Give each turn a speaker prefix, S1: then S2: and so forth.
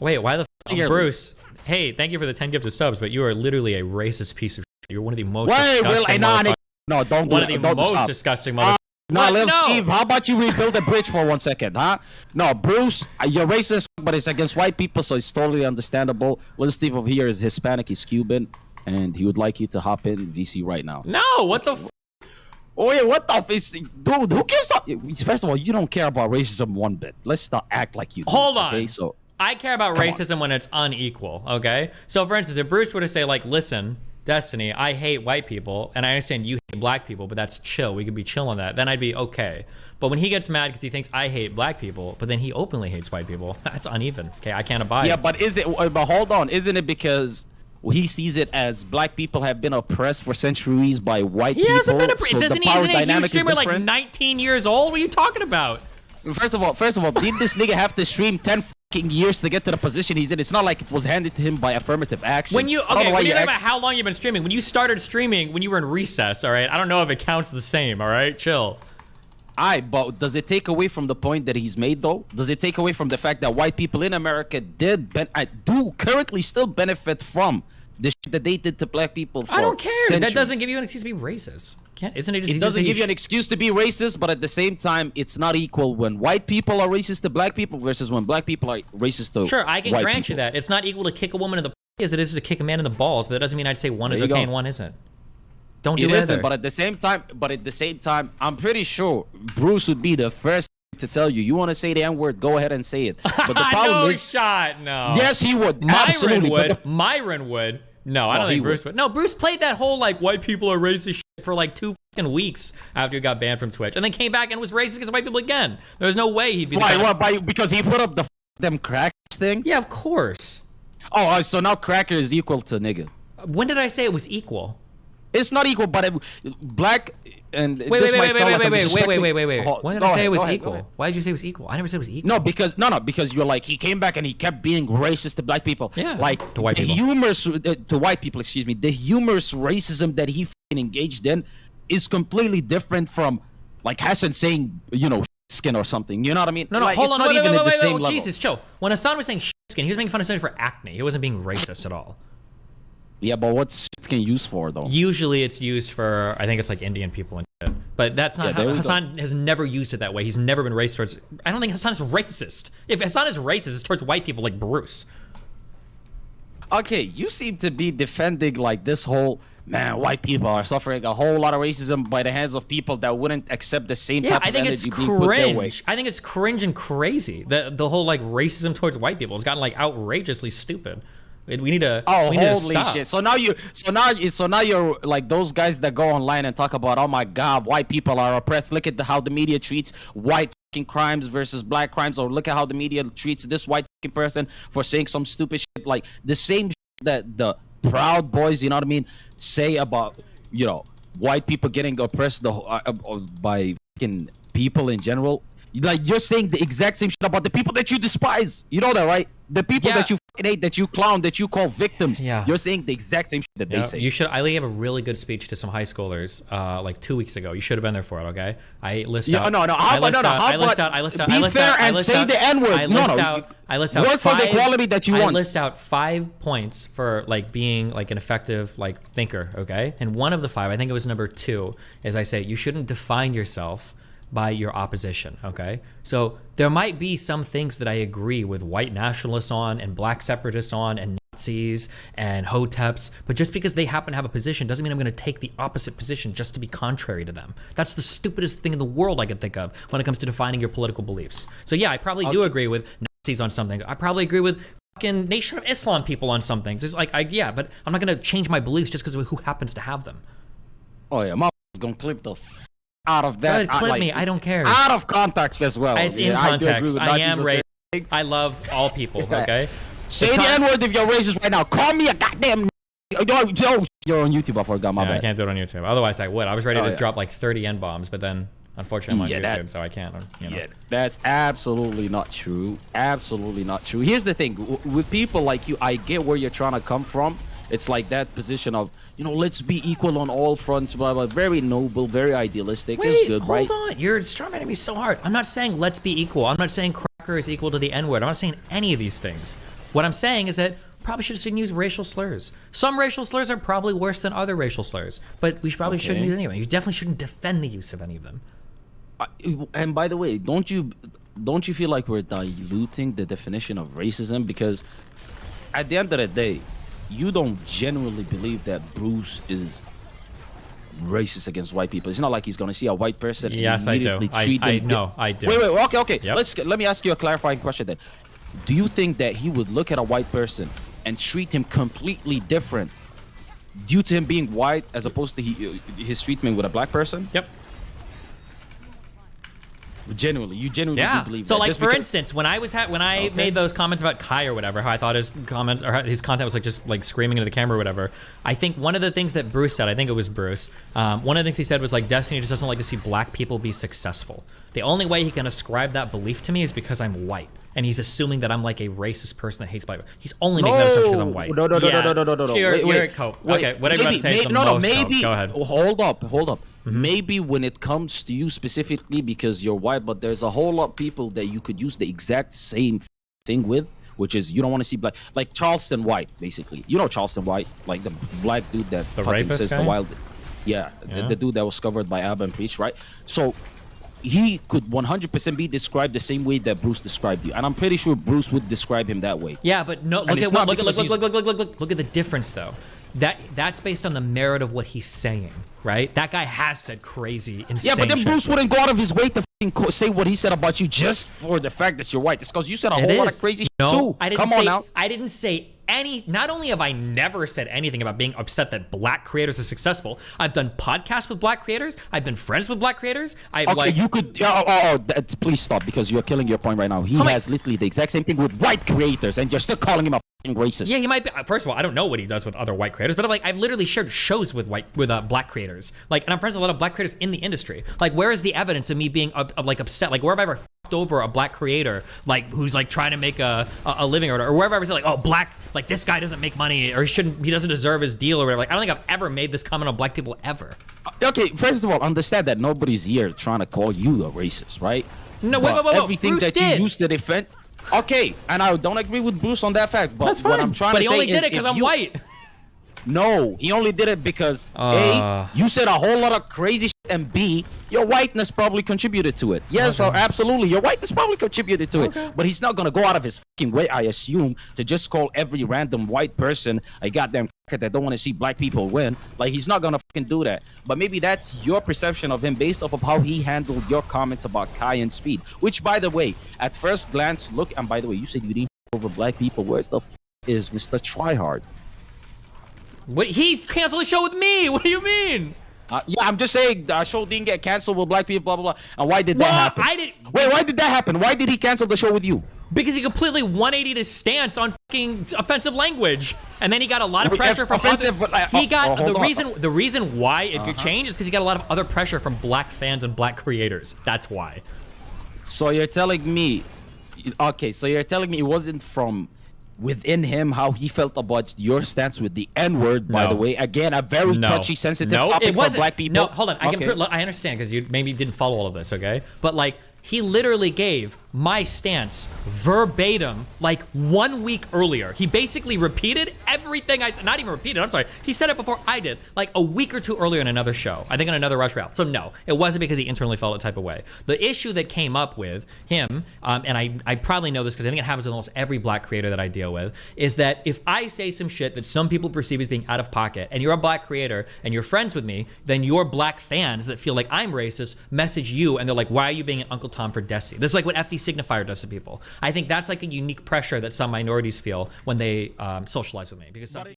S1: Wait, why the Bruce? Hey, thank you for the 10 gifted subs, but you are literally a racist piece of shit. You're one of the most disgusting
S2: No, don't do
S1: one of the most disgusting motherfuckers.
S2: No, little Steve, how about you rebuild the bridge for 1 second, huh? No, Bruce, you're racist, but it's against white people, so it's totally understandable. Little Steve over here is Hispanic, he's Cuban, and he would like you to hop in VC right now.
S1: No, what the f?
S2: Oh, yeah, what the f? Dude, who gives up? First of all, you don't care about racism one bit. Let's not act like you do.
S1: Hold on.
S2: Okay, so...
S1: I care about racism when it's unequal, okay? So, for instance, if Bruce were to say, like, listen, Destiny, I hate white people, and I understand you hate black people, but that's chill. We could be chill on that. Then I'd be okay. But when he gets mad because he thinks I hate black people, but then he openly hates white people, that's uneven, okay? I can't abide.
S2: Yeah, but but hold on. Isn't it because he sees it as black people have been oppressed for centuries by white people?
S1: He hasn't been oppressed.
S2: So
S1: Isn't he a huge streamer, like 19 years old? What are you talking about?
S2: First of all, did this nigga have to stream 10 fucking years to get to the position he's in? It's not like it was handed to him by affirmative action.
S1: When you when you're talking about how long you've been streaming, when you started streaming when you were in recess, all right? I don't know if it counts the same, all right? Chill.
S2: But does it take away from the point that he's made, though? Does it take away from the fact that white people in America do currently still benefit from the shit that they did to black people for
S1: I don't care.
S2: Centuries.
S1: That doesn't give you an excuse to be racist. Isn't it just
S2: it doesn't give you an excuse to be racist, but at the same time, it's not equal when white people are racist to black people versus when black people are racist to
S1: Sure, I can grant you that. It's not equal to kick a woman in the as it is to kick a man in the balls, but that doesn't mean I'd say one is okay and one isn't. Don't do either.
S2: But at the same time, I'm pretty sure Bruce would be the first to tell you, you want to say the N-word, go ahead and say it. But the problem is...
S1: No.
S2: Yes, he would.
S1: Myron would. No, I don't think Bruce would. No, Bruce played that whole, like, white people are racist shit for, like, 2 fucking weeks after he got banned from Twitch. And then came back and was racist against white people again. There's no way he'd be
S2: because he put up the them crackers thing?
S1: Yeah, of course.
S2: Oh, so now cracker is equal to nigga.
S1: When did I say it was equal?
S2: It's not equal, but black... And
S1: wait. When did I say it was equal? Why did you say it was equal? I never said it was equal.
S2: No, because you're like, he came back and he kept being racist to black people.
S1: Yeah,
S2: like
S1: to white people.
S2: To white people, excuse me. The humorous racism that he engaged in is completely different from, like, Hassan saying, you know, skin or something. You know what I mean?
S1: No,
S2: like,
S1: hold on.
S2: Wait,
S1: Jesus, chill. When Hassan was saying skin, he was making fun of somebody for acne. He wasn't being racist at all.
S2: Yeah, but what's skin used for, though?
S1: Usually it's used for, I think it's like Indian people and shit. But that's not how Hassan has never used it that way. He's never been racist towards... I don't think Hassan is racist. If Hassan is racist, it's towards white people like Bruce.
S2: Okay, you seem to be defending, like, this whole... Man, white people are suffering a whole lot of racism by the hands of people that wouldn't accept the same type of energy being put their way.
S1: I think it's cringe and crazy. The whole, like, racism towards white people has gotten, like, outrageously stupid. We need to.
S2: Oh,
S1: we need
S2: holy
S1: to stop.
S2: shit! So now you're like those guys that go online and talk about, oh my God, white people are oppressed. Look at how the media treats white fucking crimes versus black crimes, or look at how the media treats this white fucking person for saying some stupid shit, like the same shit that the Proud Boys, you know what I mean, say about, you know, white people getting oppressed by fucking people in general. Like, you're saying the exact same shit about the people that you despise. You know that, right? The people that you hate, that you clown, that you call victims. Yeah. You're saying the exact same shit that they say.
S1: You should. I gave a really good speech to some high schoolers like 2 weeks ago. You should have been there for it, okay? I list out.
S2: I say the N-word.
S1: I list out
S2: work for the quality that you want.
S1: I list out 5 points for, like, being, like, an effective, like, thinker, okay? And one of the 5, I think it was number 2, is I say you shouldn't define yourself by your opposition, okay? So there might be some things that I agree with white nationalists on and black separatists on and Nazis and hoteps, but just because they happen to have a position doesn't mean I'm going to take the opposite position just to be contrary to them. That's the stupidest thing in the world I could think of when it comes to defining your political beliefs. So yeah, I probably do agree with Nazis on some things. I probably agree with fucking Nation of Islam people on some things. It's like, yeah, but I'm not going to change my beliefs just because of who happens to have them.
S2: Oh yeah, my gonna clip the out of that.
S1: Clip like, me, I don't care.
S2: Out of context as well.
S1: It's in context. I am racist. I love all people, okay?
S2: Say the N-word if you're racist right now. Call me a goddamn... You're on YouTube, I forgot, my bad.
S1: I can't do it on YouTube. Otherwise, I would. I was ready to drop like 30 N-bombs, but then, unfortunately, I'm on YouTube, so I can't, you know. Yeah,
S2: that's absolutely not true. Absolutely not true. Here's the thing. With people like you, I get where you're trying to come from. It's like that position of, you know, let's be equal on all fronts, blah, blah. Very noble, very idealistic. It's good, right?
S1: Hold on. You're strawmanning me so hard. I'm not saying let's be equal. I'm not saying cracker is equal to the N-word. I'm not saying any of these things. What I'm saying is that probably should have used racial slurs. Some racial slurs are probably worse than other racial slurs, but we probably shouldn't use any of them. You definitely shouldn't defend the use of any of them.
S2: And by the way, don't you feel like we're diluting the definition of racism? Because at the end of the day, you don't genuinely believe that Bruce is racist against white people. It's not like he's gonna see a white person and immediately treat them.
S1: No, I do.
S2: Wait, okay.
S1: Yep.
S2: Let me ask you a clarifying question then. Do you think that he would look at a white person and treat him completely different due to him being white as opposed to his treatment with a black person?
S1: Yep.
S2: You genuinely do believe
S1: so
S2: that?
S1: like for instance, when I made those comments about Kai or whatever, how I thought his comments or his content was like just like screaming into the camera or whatever, I think one of the things that Bruce said, I think it was Bruce, one of the things he said was like, Destiny just doesn't like to see black people be successful. The only way he can ascribe that belief to me is because I'm white. And he's assuming that I'm like a racist person that hates black people. He's only making that assumption because I'm white.
S2: No.
S1: You're a cope. Okay, whatever you want to say is the most
S2: maybe.
S1: Go ahead.
S2: Hold up. Maybe when it comes to you specifically because you're white, but there's a whole lot of people that you could use the exact same thing with, which is you don't want to see black, like Charleston White, basically. You know Charleston White, like the black dude that
S1: the
S2: fucking
S1: rapist
S2: says
S1: guy?
S2: the wild. Yeah, the dude that was covered by Abba and Preach, right? So he could 100% be described the same way that Bruce described you, and I'm pretty sure Bruce would describe him that way.
S1: Yeah, but no. Look at the difference though. That's based on the merit of what he's saying, right? That guy has said crazy, insane.
S2: Yeah, but then
S1: shit.
S2: Bruce wouldn't go out of his way to say what he said about you just for the fact that you're white. It's because you said a whole lot of crazy shit too.
S1: I didn't
S2: Come
S1: say,
S2: on now.
S1: I didn't say any. Not only have I never said anything about being upset that black creators are successful, I've done podcasts with black creators. I've been friends with black creators.
S2: You could. Please stop because you're killing your point right now. He has literally the exact same thing with white creators, and you're still calling him a racist.
S1: Yeah, he might be. First of all, I don't know what he does with other white creators, but I've literally shared shows with black creators. Like, and I'm friends with a lot of black creators in the industry. Like, where is the evidence of me being like upset? Like, where have I ever fucked over a black creator, like who's like trying to make a living or wherever I ever said like, oh, black, like this guy doesn't make money or he doesn't deserve his deal or whatever. Like, I don't think I've ever made this comment on black people ever.
S2: Okay, first of all, understand that nobody's here trying to call you a racist, right?
S1: No, wait.
S2: Everything
S1: Bruce
S2: that
S1: did.
S2: you used to defend. Okay, and I don't agree with Bruce on that fact, but
S1: That's fine.
S2: what I'm trying
S1: but
S2: to say is,
S1: he only did it because I'm white.
S2: No, he only did it because A, you said a whole lot of crazy shit, and B, your whiteness probably contributed to it. Yes, so absolutely, your whiteness probably contributed to it. But he's not gonna go out of his fucking way, I assume, to just call every random white person a goddamn cracker that don't want to see black people win. Like, he's not gonna fucking do that. But maybe that's your perception of him based off of how he handled your comments about Kai and Speed. Which, by the way, at first glance, look, and by the way, you said you didn't over black people. Where the is Mr. Tryhard?
S1: What? He canceled the show with me. What do you mean?
S2: Yeah, I'm just saying the show didn't get canceled with black people, blah, blah, blah. And why did that happen? Wait, why did that happen? Why did he cancel the show with you?
S1: Because he completely 180'd his stance on fucking offensive language, and then he got a lot of pressure from
S2: offensive.
S1: The reason why it changed is because he got a lot of other pressure from black fans and black creators. That's why.
S2: So you're telling me, okay? So you're telling me it wasn't from within him how he felt about your stance with the N-word, by the way. Again, a very touchy, sensitive topic for black people.
S1: No, hold on. I understand because you maybe didn't follow all of this, okay? But like, he literally gave my stance verbatim like 1 week earlier. He basically repeated everything I said. Not even repeated, I'm sorry. He said it before I did, like a week or two earlier in another show. I think on another Rush Route. So no, it wasn't because he internally felt a type of way. The issue that came up with him, and I probably know this because I think it happens with almost every black creator that I deal with, is that if I say some shit that some people perceive as being out of pocket, and you're a black creator and you're friends with me, then your black fans that feel like I'm racist message you and they're like, why are you being an Uncle Tom for Destiny? This is like what FD Signifier does to people. I think that's like a unique pressure that some minorities feel when they socialize with me, because some